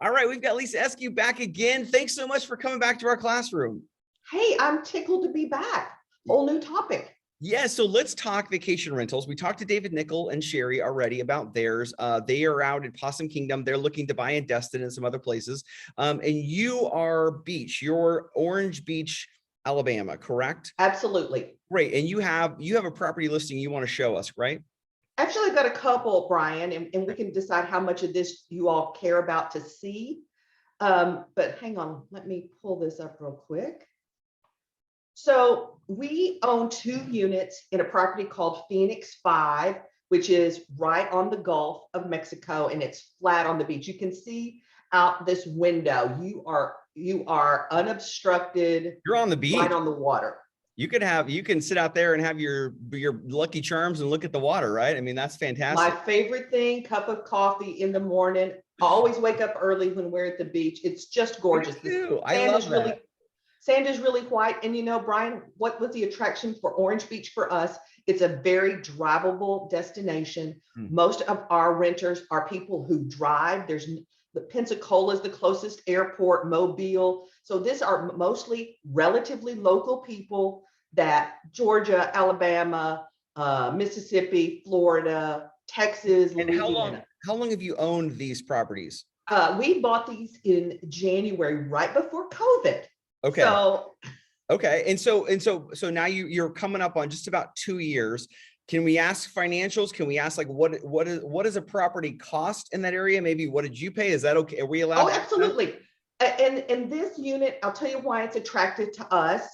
All right, we've got Lisa Escue back again. Thanks so much for coming back to our classroom. Hey, I'm tickled to be back. Whole new topic. Yeah, so let's talk vacation rentals. We talked to David Nickel and Sherry already about theirs. They are out in Possum Kingdom. They're looking to buy in Destin and some other places. And you are beach. You're Orange Beach, Alabama, correct? Absolutely. Great. And you have a property listing you want to show us, right? Actually, I've got a couple, Brian, and we can decide how much of this you all care about to see. But hang on, let me pull this up real quick. So we own 2 units in a property called Phoenix 5, which is right on the Gulf of Mexico, and it's flat on the beach. You can see out this window. You are unobstructed. You're on the beach. Right on the water. You can sit out there and have your Lucky Charms and look at the water, right? I mean, that's fantastic. My favorite thing, cup of coffee in the morning. Always wake up early when we're at the beach. It's just gorgeous. I love that. Sand is really white. And you know, Brian, what was the attraction for Orange Beach for us? It's a very drivable destination. Most of our renters are people who drive. The Pensacola is the closest airport, Mobile. So these are mostly relatively local people that Georgia, Alabama, Mississippi, Florida, Texas, Louisiana. How long have you owned these properties? We bought these in January, right before COVID. Okay. So, okay. And so now you're coming up on just about 2 years. Can we ask financials? Can we ask like what does a property cost in that area? Maybe what did you pay? Is that okay? Are we allowed? Oh, absolutely. And this unit, I'll tell you why it's attractive to us.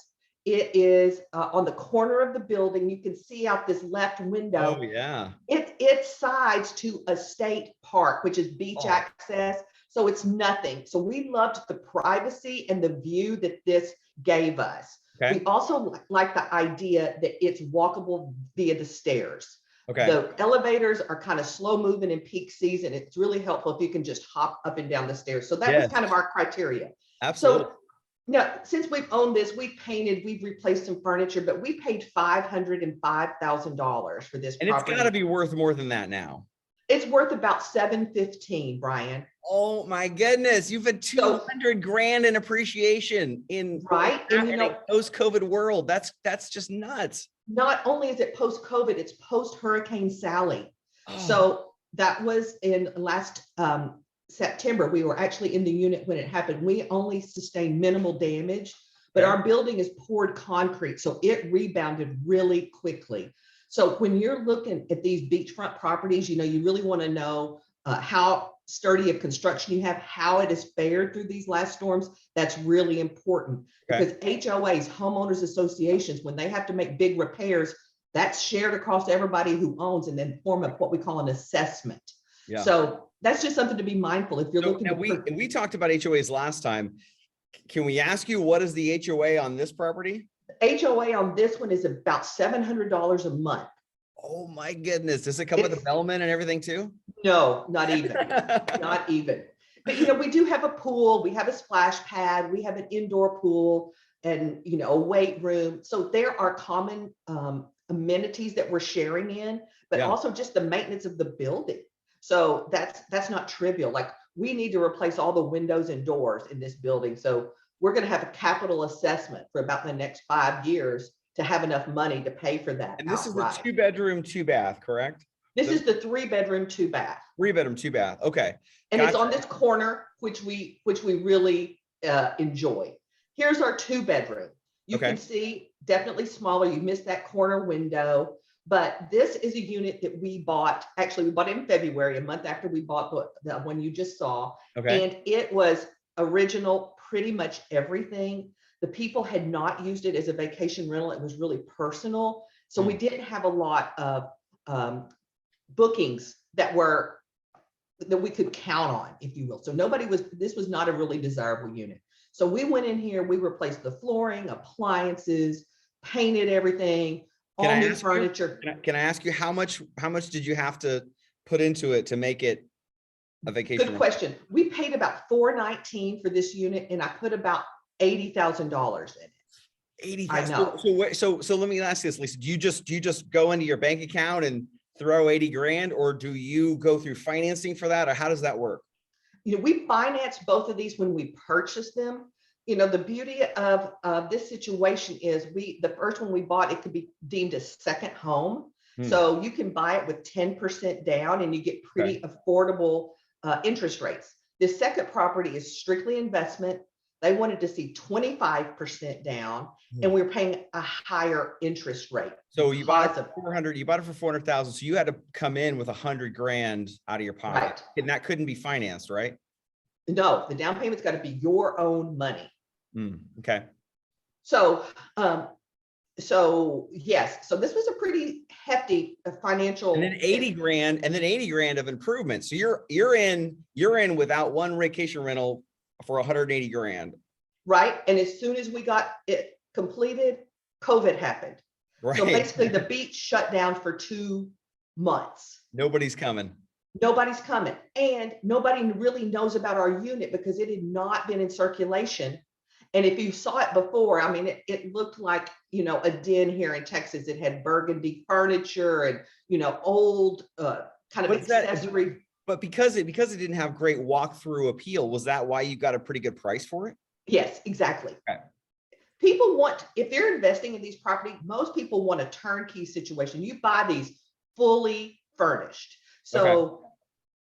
It is on the corner of the building. You can see out this left window. Oh yeah. It sides to a state park, which is beach access. So it's nothing. So we loved the privacy and the view that this gave us. Okay. We also like the idea that it's walkable via the stairs. Okay. The elevators are kind of slow moving in peak season. It's really helpful if you can just hop up and down the stairs. So that was kind of our criteria. Absolutely. So now, since we've owned this, we've replaced some furniture, but we paid $505,000 for this property. And it's got to be worth more than that now. It's worth about $715,000, Brian. Oh my goodness. You've had 200 grand in appreciation in post-COVID world. That's just nuts. Not only is it post-COVID, it's post-Hurricane Sally. Oh. So that was in last September. We were actually in the unit when it happened. We only sustained minimal damage, but our building is poured concrete. So it rebounded really quickly. So when you're looking at these beachfront properties, you know, you really want to know how sturdy of construction you have, how it has fared through these last storms. That's really important because HOAs, homeowners associations, when they have to make big repairs, that's shared across everybody who owns and then form of what we call an assessment. Yeah. So that's just something to be mindful if you're looking. And we talked about HOAs last time. Can we ask you, what is the HOA on this property? HOA on this one is about $700 a month. Oh my goodness. Does it come with a bellman and everything too? No, not even, not even. But, you know, we do have a pool, we have a splash pad, we have an indoor pool and, you know, a weight room. So there are common amenities that we're sharing in, but also just the maintenance of the building. So that's not trivial. Like we need to replace all the windows and doors in this building. So we're going to have a capital assessment for about the next 5 years to have enough money to pay for that. And this is a 2-bedroom, 2-bath, correct? This is the 3-bedroom, 2-bath. 3-bedroom, 2-bath. Okay. And it's on this corner, which we really enjoy. Here's our 2-bedroom. You can see definitely smaller. You missed that corner window, but this is a unit that we bought. Actually, we bought it in February, a month after we bought the one you just saw. Okay. And it was original, pretty much everything. The people had not used it as a vacation rental. It was really personal. So we didn't have a lot of bookings that we could count on, if you will. So this was not a really desirable unit. So we went in here, we replaced the flooring, appliances, painted everything, all new furniture. Can I ask you how much did you have to put into it to make it a vacation? Good question. We paid about $419 for this unit, and I put about $80,000 in it. $80,000. So let me ask this, Lisa. Do you just go into your bank account and throw 80 grand, or do you go through financing for that, or how does that work? we financed both of these when we purchased them. The beauty of this situation is the first one we bought, it could be deemed a second home. So you can buy it with 10% down and you get pretty affordable interest rates. This second property is strictly investment. They wanted to see 25% down, and we were paying a higher interest rate. So you bought it for 400. You bought it for 400,000. So you had to come in with 100 grand out of your pocket, right? And that couldn't be financed, right? No, the down payment's got to be your own money. Okay. So, yes, so this was a pretty hefty financial. And then 80 grand, of improvement. So you're in without one vacation rental for 180 grand. Right. And as soon as we got it completed, COVID happened. Right. So basically the beach shut down for 2 months. Nobody's coming. Nobody's coming. And nobody really knows about our unit because it had not been in circulation. And if you saw it before, I mean, it looked like, a den here in Texas. It had burgundy furniture and, old kind of accessory. But because it didn't have great walkthrough appeal, was that why you got a pretty good price for it? Yes, exactly. Okay. People if they're investing in these properties, most people want a turnkey situation. You buy these fully furnished. So,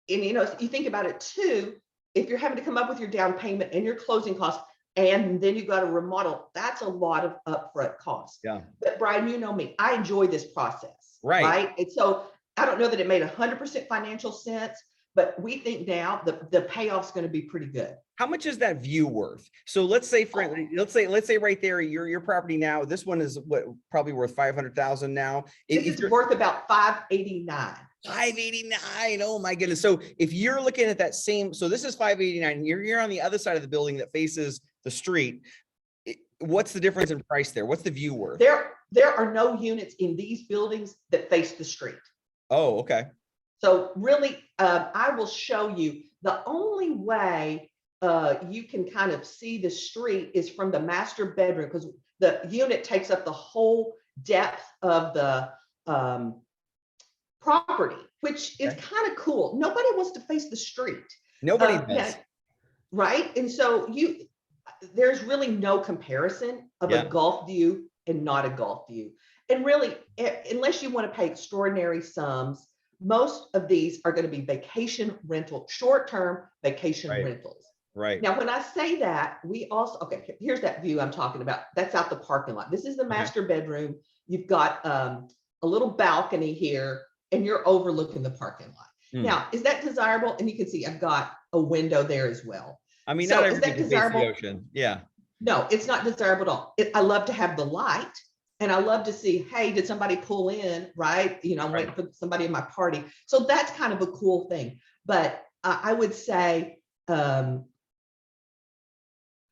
and you think about it too, if you're having to come up with your down payment and your closing costs, and then you got to remodel, that's a lot of upfront costs. Yeah. But Brian, you know me, I enjoy this process. Right. And so I don't know that it made 100% financial sense, but we think now the payoff's going to be pretty good. How much is that view worth? So let's say let's say right there, your property now, this one is probably worth 500,000 now. It's worth about 589. 589. Oh my goodness. So if you're looking at that same, so this is 589, you're on the other side of the building that faces the street. What's the difference in price there? What's the view worth? There are no units in these buildings that face the street. Oh, okay. So really, I will show you the only way you can kind of see the street is from the master bedroom, because the unit takes up the whole depth of the property, which is kind of cool. Nobody wants to face the street. Nobody does. Yeah, right. And so there's really no comparison of a Gulf view and not a Gulf view. And really, unless you want to pay extraordinary sums, most of these are going to be vacation rental, short-term vacation rentals. Right. Now, when I say that, we also, here's that view I'm talking about. That's out the parking lot. This is the master bedroom. You've got a little balcony here, and you're overlooking the parking lot. Now, is that desirable? And you can see I've got a window there as well. I mean, not everybody can face the ocean. Yeah. No, it's not desirable at all. I love to have the light, and I love to see, hey, did somebody pull in, right? I'm waiting for somebody in my party. So that's kind of a cool thing. But I would say nothing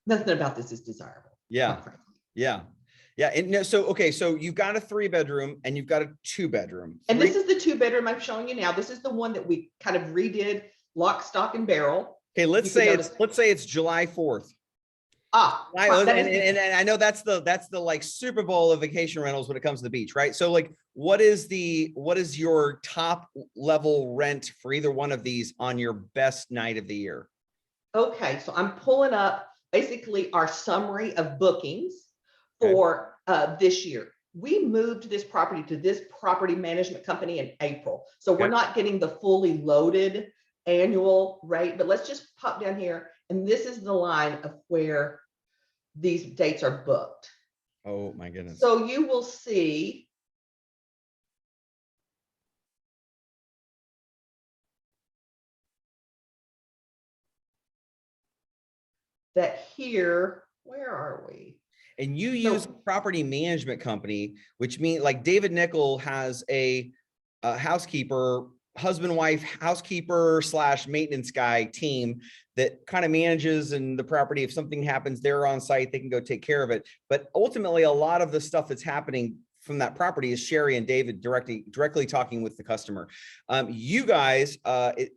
about this is desirable. Yeah. Yeah. Yeah. And so you've got a 3-bedroom and you've got a 2-bedroom. And this is the 2-bedroom I'm showing you now. This is the one that we kind of redid lock, stock, and barrel. Okay, let's say it's July 4th. And I know that's the like Super Bowl of vacation rentals when it comes to the beach, right? So like, what is your top level rent for either one of these on your best night of the year? Okay, so I'm pulling up basically our summary of bookings for this year. We moved this property to this property management company in April, so we're not getting the fully loaded annual rate. But let's just pop down here, and this is the line of where these dates are booked. Oh my goodness. So you will see that here, where are we? And you use a property management company, which means like David Nickel has a housekeeper, husband, wife, housekeeper / maintenance guy team that kind of manages in the property. If something happens, they're on site, they can go take care of it. But ultimately, a lot of the stuff that's happening from that property is Sherry and David directly talking with the customer. You guys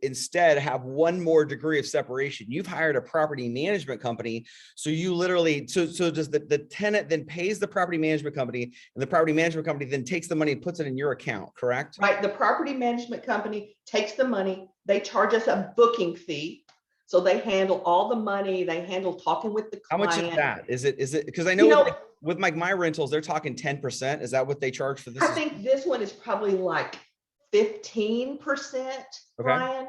instead have one more degree of separation. You've hired a property management company. So you literally, so does the tenant then pays the property management company, and the property management company then takes the money and puts it in your account, correct? Right. The property management company takes the money. They charge us a booking fee. So they handle all the money. They handle talking with the How client. much is that? Is it, because I know, You know, with my rentals, they're talking 10%. Is that what they charge for this? I think this one is probably like 15%, Okay. Brian.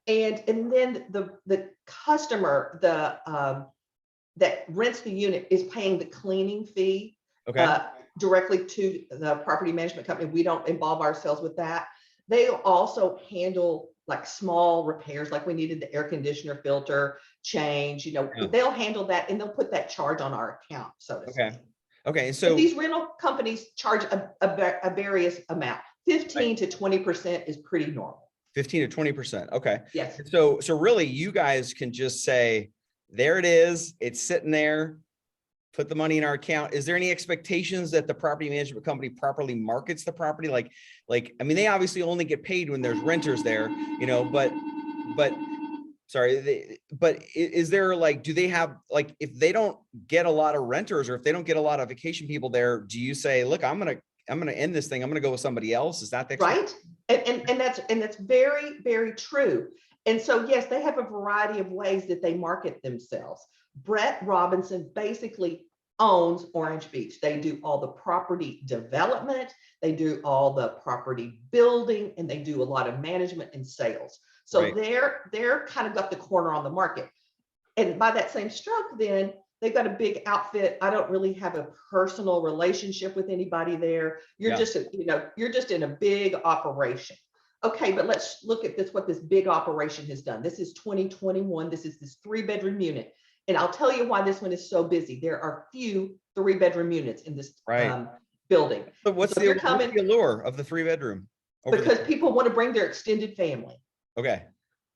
And then the customer, that rents the unit is paying the cleaning fee Okay. directly to the property management company. We don't involve ourselves with that. They also handle like small repairs, like we needed the air conditioner filter change, Yeah. they'll handle that and they'll put that charge on our account, so to Okay. speak. Okay. But So these rental companies charge a various amount. 15 to 20% is pretty normal. 15 to 20%. Okay. Yes. So really you guys can just say, there it is. It's sitting there. Put the money in our account. Is there any expectations that the property management company properly markets the property? Like, I mean, they obviously only get paid when there's renters there, but sorry, but is there like, do they have, like, if they don't get a lot of renters or if they don't get a lot of vacation people there, do you say, look, I'm going to end this thing. I'm going to go with somebody else. Is that the right? And that's very, very true. And so, yes, they have a variety of ways that they market themselves. Brett Robinson basically owns Orange Beach. They do all the property development, they do all the property building, and they do a lot of management and sales. So Right. they're kind of got the corner on the market. And by that same stroke, then they've got a big outfit. I don't really have a personal relationship with anybody there. You're just, you're just in a big operation. Okay, but let's look at this, what this big operation has done. This is 2021. This is this 3-bedroom unit. And I'll tell you why this one is so busy. There are few 3-bedroom units in this building. But what's the allure of the 3-bedroom? Because people want to bring their extended family. Okay.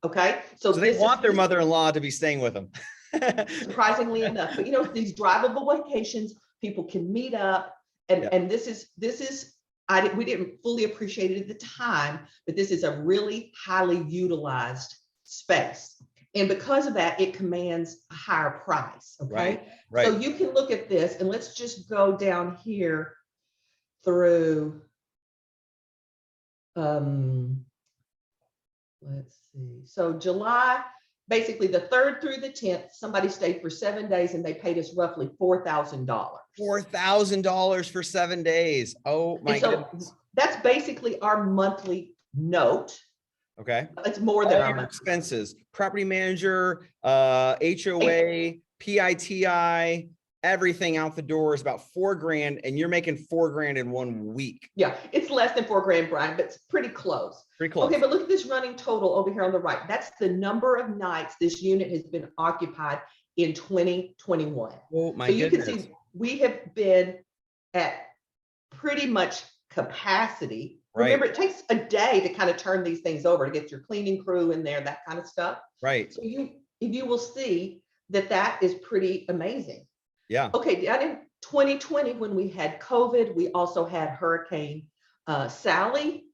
Okay. So they want their mother-in-law to be staying with them. Surprisingly enough, but these drivable vacations, people can meet up, and this is we didn't fully appreciate it at the time, but this is a really highly utilized space. And because of that, it commands a higher price. Okay. Right. So you can look at this, and let's just go down here through, let's see. So July, basically the 3rd through the 10th, somebody stayed for 7 days and they paid us roughly $4,000. $4,000 for 7 days. Oh my goodness. That's basically our monthly note. Okay. It's more than our expenses. Property manager, HOA, PITI, everything out the door is about $4,000, and you're making $4,000 in 1 week. Yeah, it's less than $4,000, Brian, but it's pretty close. Pretty close. Okay, but look at this running total over here on the right. That's the number of nights this unit has been occupied in 2021. Oh my goodness. You can see we have been at pretty much capacity. Right. Remember, it takes a day to kind of turn these things over, to get your cleaning crew in there, that kind of stuff. Right. So you will see that is pretty amazing. Yeah. Okay, down in 2020, when we had COVID, we also had Hurricane Sally.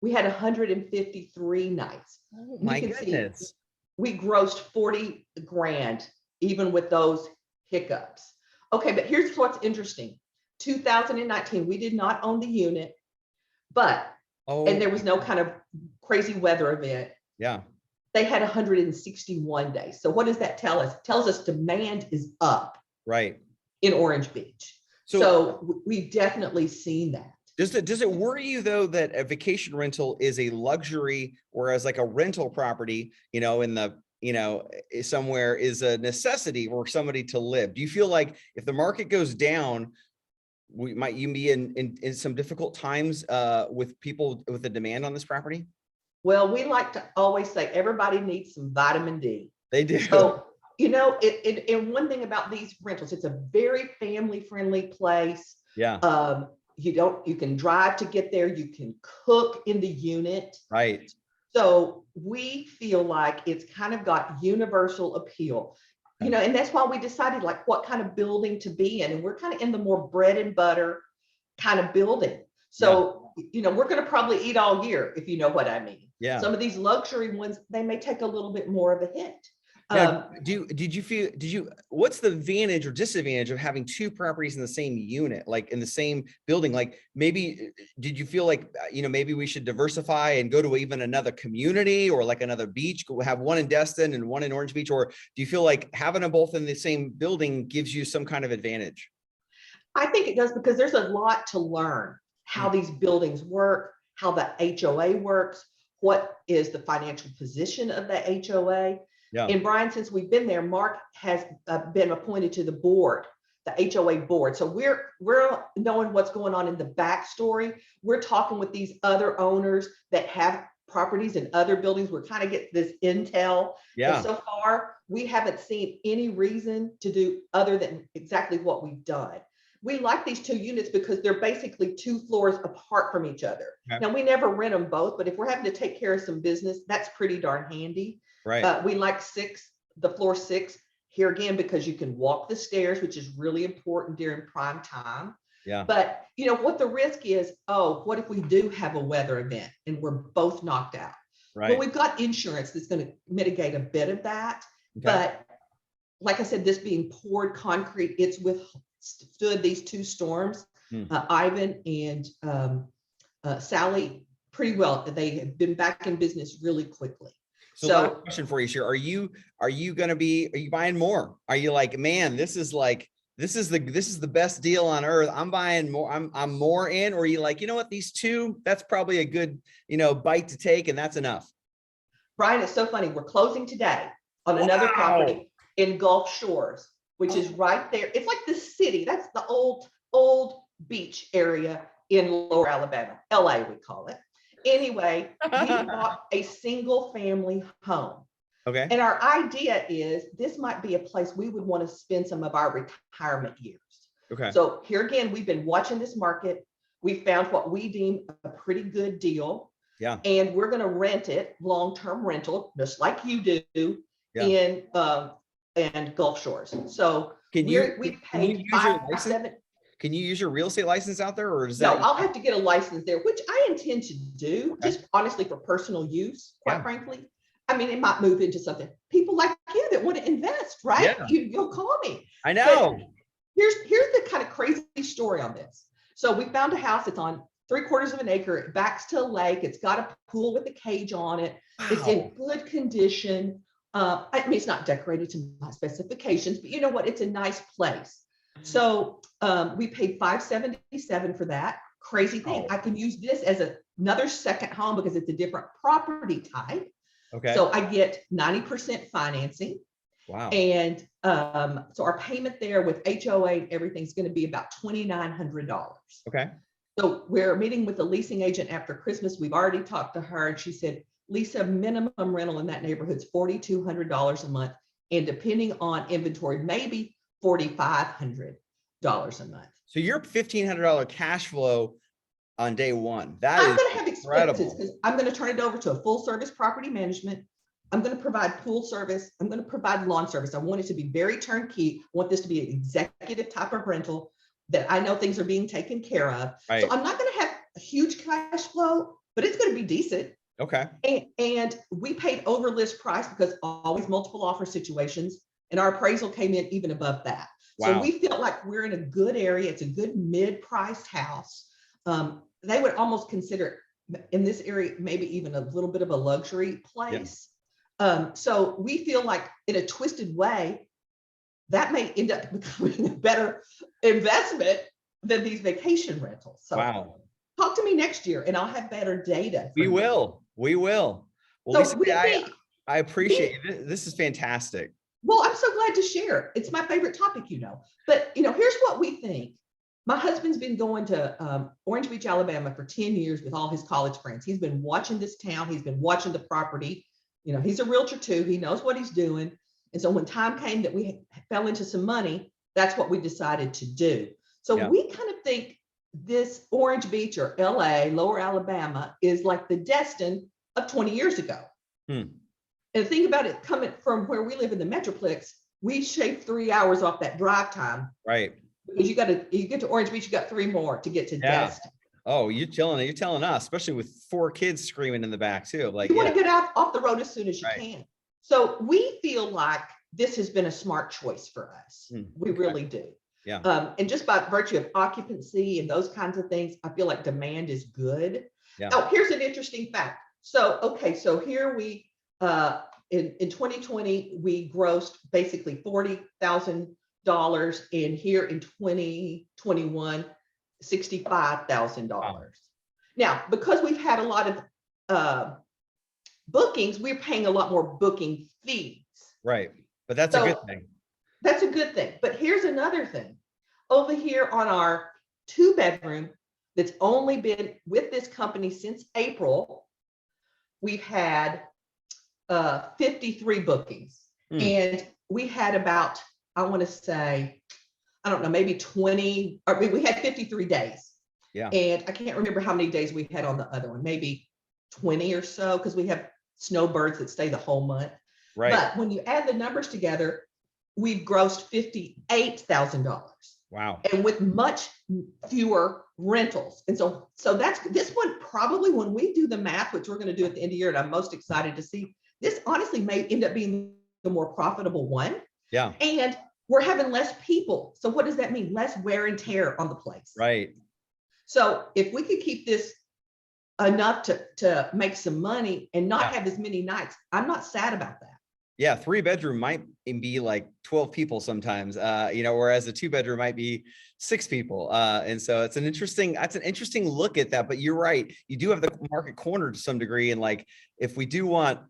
We had 153 nights. Oh my goodness. We grossed $40,000 even with those hiccups. Okay, but here's what's interesting. 2019, we did not own the unit, but and there was no kind of crazy weather event. Yeah. They had 161 days. So what does that tell us? It tells us demand is up. Right. In Orange Beach. So we've definitely seen that. Does it worry you though that a vacation rental is a luxury, whereas like a rental property, in the somewhere is a necessity for somebody to live? Do you feel like if the market goes down, you be in some difficult times with people with the demand on this property? Well, we like to always say everybody needs some vitamin D. They do. So, and one thing about these rentals, it's a very family-friendly place. Yeah. You can drive to get there. You can cook in the unit. Right. So we feel like it's kind of got universal appeal, and that's why we decided like what kind of building to be in. And we're kind of in the more bread and butter kind of building. So, we're going to probably eat all year, if you know what I mean. Yeah. Some of these luxury ones, they may take a little bit more of a hit. Now, what's the advantage or disadvantage of having two properties in the same unit, like in the same building? Like maybe, did you feel like, maybe we should diversify and go to even another community or like another beach, have one in Destin and one in Orange Beach? Or do you feel like having them both in the same building gives you some kind of advantage? I think it does, because there's a lot to learn how these buildings work, how the HOA works, what is the financial position of the HOA. Yeah. And Brian, since we've been there, Mark has been appointed to the board, the HOA board. So we're knowing what's going on in the backstory. We're talking with these other owners that have properties in other buildings. We're kind of getting this intel. Yeah. And so far, we haven't seen any reason to do other than exactly what we've done. We like these two units because they're basically 2 floors apart from each other. Okay. Now, we never rent them both, but if we're having to take care of some business, that's pretty darn handy. Right. We like the floor 6 here again, because you can walk the stairs, which is really important during prime time. Yeah. But what the risk is, what if we do have a weather event and we're both knocked out? Right. Well, we've got insurance that's going to mitigate a bit of that. Okay. But like I said, this being poured concrete, it's withstood these 2 storms, Ivan and Sally, pretty well. They have been back in business really quickly. So last question for you, Sherry. Are you buying more? Are you like, man, this is the best deal on earth, I'm buying more, I'm more in? Or are you like, you know what, these 2, that's probably a good, bite to take, and that's enough? Brian, it's so funny. We're closing today on another property in Gulf Shores, which is right there. It's like the city. That's the old beach area in Lower Alabama, LA, we call it. Anyway, we bought a single family home. Okay. And our idea is this might be a place we would want to spend some of our retirement years. Okay. So here again, we've been watching this market. We found what we deem a pretty good deal. Yeah. And we're going to rent it, long-term rental, just like you do, in and Gulf Shores. So can you Can use your real estate license out there, or is No, that? I'll have to get a license there, which I intend to do, just honestly for personal use, quite frankly. I mean, it might move into something. People like you that want to invest, right? Yeah. You'll call me. I know. But here's the kind of crazy story on this. So we found a house. It's on 3/4 of an acre. It backs to a lake. It's got a pool with a cage on it. Wow. It's in good condition. I mean, it's not decorated to my specifications, but you know what? It's a nice place. So we paid $577 for that. Crazy thing. I can use this as another second home because it's a different property type. Okay. So I get 90% financing. Wow. And so our payment there with HOA and everything is going to be about $2,900. Okay. So we're meeting with the leasing agent after Christmas. We've already talked to her, and she said, Lisa, minimum rental in that neighborhood is $4,200 a month. And depending on inventory, maybe $4,500 a month. So your $1,500 cash flow on day one. I'm going to have expenses because I'm going to turn it over to a full service property management. I'm going to provide pool service. I'm going to provide lawn service. I want it to be very turnkey. I want this to be an executive type of rental that I know things are being taken care of. Right. So I'm not going to have a huge cash flow, but it's going to be decent. Okay. And we paid over list price because always multiple offer situations, and our appraisal came in even above that. Wow. So we feel like we're in a good area. It's a good mid-priced house. They would almost consider in this area maybe even a little bit of a luxury place. Yep. So we feel like in a twisted way, that may end up becoming a better investment than these vacation rentals. So wow. Talk to me next year and I'll have better data. We will. Well, so Lisa, I appreciate it. This is fantastic. Well, I'm so glad to share. It's my favorite topic, But, here's what we think. My husband's been going to Orange Beach, Alabama for 10 years with all his college friends. He's been watching this town. He's been watching the property. He's a realtor too. He knows what he's doing. And so when time came that we fell into some money, that's what we decided to do. So we kind of think this Orange Beach or LA, Lower Alabama, is like the Destin of 20 years ago. And think about it, coming from where we live in the Metroplex, we shaved 3 hours off that drive time. Right. Because you get to Orange Beach, you got 3 more to get to Destin. Oh, you're telling us, especially with 4 kids screaming in the back too. Like you want to get off the road as soon as you can. So we feel like this has been a smart choice for us. We really do. Yeah. And just by virtue of occupancy and those kinds of things, I feel like demand is good. Yeah. Oh, here's an interesting fact. So, okay, so here we, in 2020, we grossed basically $40,000, and here in 2021, $65,000. Wow. Now, because we've had a lot of bookings, we're paying a lot more booking fees. Right. But that's a good thing. That's a good thing. But here's another thing. Over here on our 2-bedroom that's only been with this company since April, we've had 53 bookings. And we had about, I want to say, I don't know, maybe 20, or we had 53 days. Yeah. And I can't remember how many days we had on the other one, maybe 20 or so, because we have snowbirds that stay the whole month. Right. But when you add the numbers together, we've grossed $58,000. Wow. And with much fewer rentals. And so that's this one, probably when we do the math, which we're going to do at the end of the year, and I'm most excited to see, this honestly may end up being the more profitable one. Yeah. And we're having less people. So what does that mean? Less wear and tear on the place. Right. So if we could keep this enough to make some money and not have as many nights, I'm not sad about that. Yeah, 3-bedroom might be like 12 people sometimes, whereas a 2-bedroom might be 6 people. And so that's an interesting look at that. But you're right, you do have the market cornered to some degree. And like, if we do want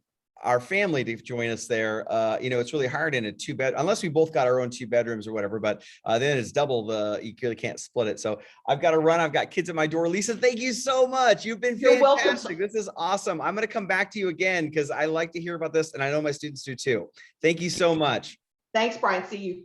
our family to join us there, it's really hard in a 2-bed, unless we both got our own 2 bedrooms or whatever, but then it's double you really can't split it. So I've got to run. I've got kids at my door. Lisa, thank you so much. You've been fantastic. Welcome. This is awesome. I'm going to come back to you again because I like to hear about this, and I know my students do too. Thank you so much. Thanks, Brian. See you.